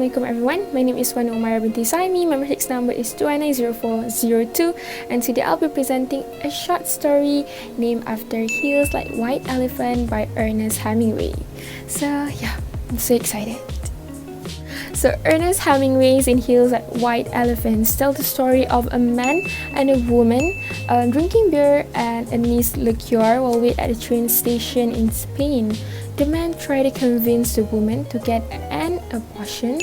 Assalamualaikum everyone. My name is Umairah binti Suhaimi. My membership number is 290402, and today I'll be presenting a short story named after Heels Like White Elephant by Ernest Hemingway. So yeah, I'm so excited. So Ernest Hemingway's In Heels Like White Elephants tell the story of a man and a woman drinking beer and anise liqueur while wait at a train station in Spain. The man tried to convince the woman to get an abortion,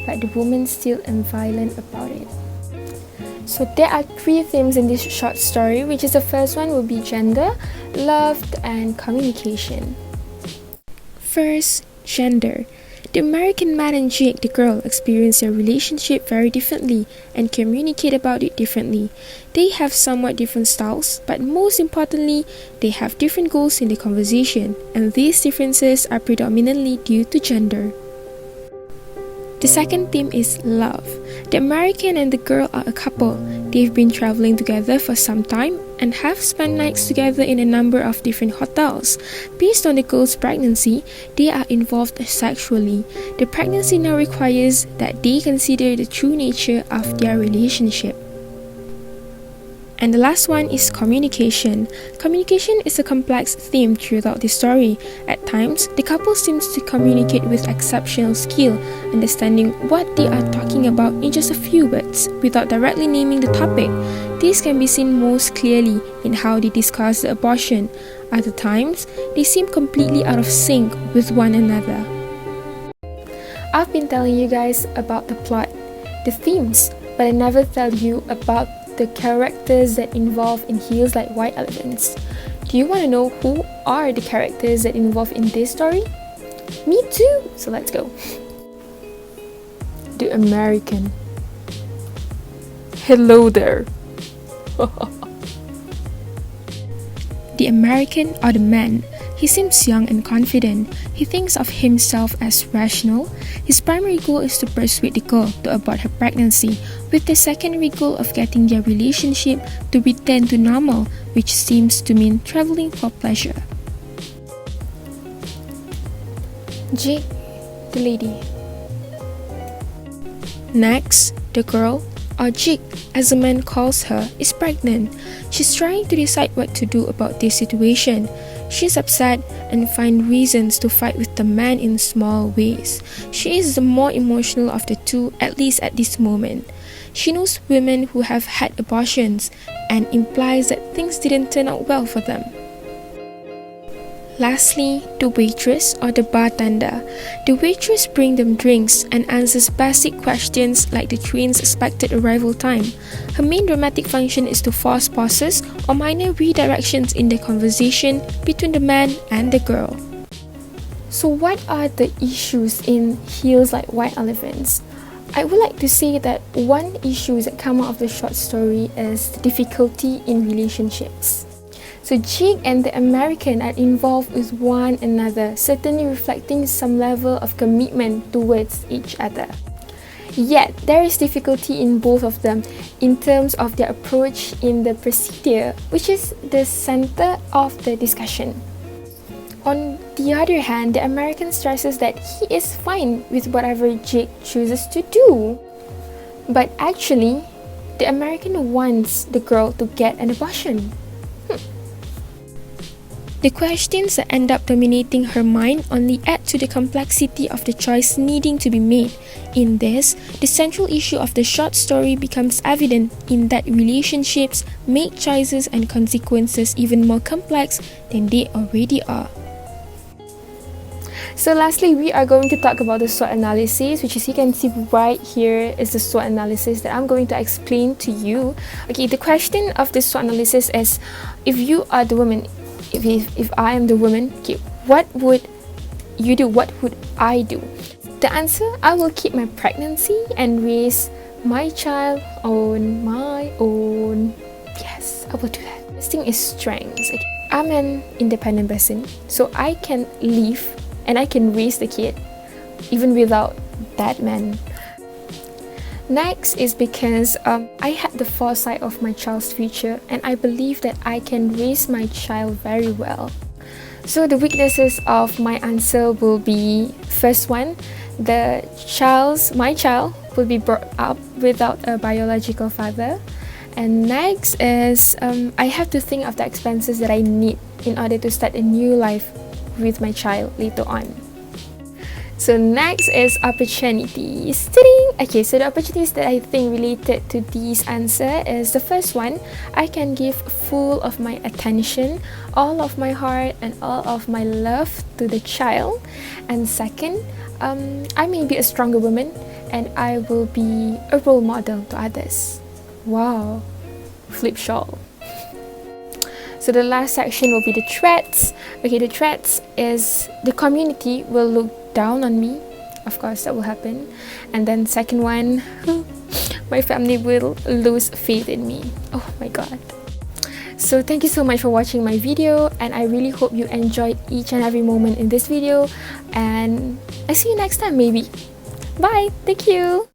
but the woman still ambivalent about it. So there are three themes in this short story, which is the first one will be gender, love, and communication. First, gender. The American man and Jake, the girl, experience their relationship very differently and communicate about it differently. They have somewhat different styles, but most importantly, they have different goals in the conversation, and these differences are predominantly due to gender. The second theme is love. The American and the girl are a couple. They've been traveling together for some time and have spent nights together in a number of different hotels. Based on the girl's pregnancy, they are involved sexually. The pregnancy now requires that they consider the true nature of their relationship. And the last one is communication. Communication is a complex theme throughout the story. At times, the couple seems to communicate with exceptional skill, understanding what they are talking about in just a few words, without directly naming the topic. This can be seen most clearly in how they discuss the abortion. Other times, they seem completely out of sync with one another. I've been telling you guys about the plot, the themes, but I never tell you about the characters that involve in Heels Like White Elephants. Do you want to know who are the characters that involve in this story? Me too! So let's go. The American. Hello there. The American or the man. He seems young and confident. He thinks of himself as rational. His primary goal is to persuade the girl to abort her pregnancy, with the secondary goal of getting their relationship to return to normal, which seems to mean traveling for pleasure. Jake, the lady. Next, the girl, or Jake, as the man calls her, is pregnant. She's trying to decide what to do about this situation. She's upset and finds reasons to fight with the man in small ways. She is the more emotional of the two, at least at this moment. She knows women who have had abortions and implies that things didn't turn out well for them. Lastly, the waitress or the bartender. The waitress brings them drinks and answers basic questions like the train's expected arrival time. Her main dramatic function is to force pauses or minor redirections in the conversation between the man and the girl. So what are the issues in Heels Like White Elephants? I would like to say that one issue that comes out of the short story is the difficulty in relationships. So Jake and the American are involved with one another, certainly reflecting some level of commitment towards each other. Yet, there is difficulty in both of them in terms of their approach in the procedure, which is the center of the discussion. On the other hand, the American stresses that he is fine with whatever Jake chooses to do. But actually, the American wants the girl to get an abortion. The questions that end up dominating her mind only add to the complexity of the choice needing to be made. In this, the central issue of the short story becomes evident in that relationships make choices and consequences even more complex than they already are. So lastly, we are going to talk about the SWOT analysis, which is you can see right here is the SWOT analysis that I'm going to explain to you. Okay, the question of the SWOT analysis is, if you are the woman, if I am the woman, okay, what would you do? What would I do? The answer, I will keep my pregnancy and raise my child on my own. Yes, I will do that. This thing is strengths. Okay. I'm an independent person, so I can leave and I can raise the kid even without that man. Next is because I had the foresight of my child's future, and I believe that I can raise my child very well. So the weaknesses of my answer will be, first one, my child will be brought up without a biological father. And next is I have to think of the expenses that I need in order to start a new life with my child later on. So next is opportunities. Okay, so the opportunities that I think related to this answer is, the first one, I can give full of my attention, all of my heart and all of my love to the child. And second, I may be a stronger woman and I will be a role model to others. Wow, flip shawl. So the last section will be the threats. Okay, the threats is the community will look down on me. Of course, that will happen. And then second one, my family will lose faith in me. Oh my god. So thank you so much for watching my video, and I really hope you enjoyed each and every moment in this video, and I see you next time maybe. Bye. Thank you.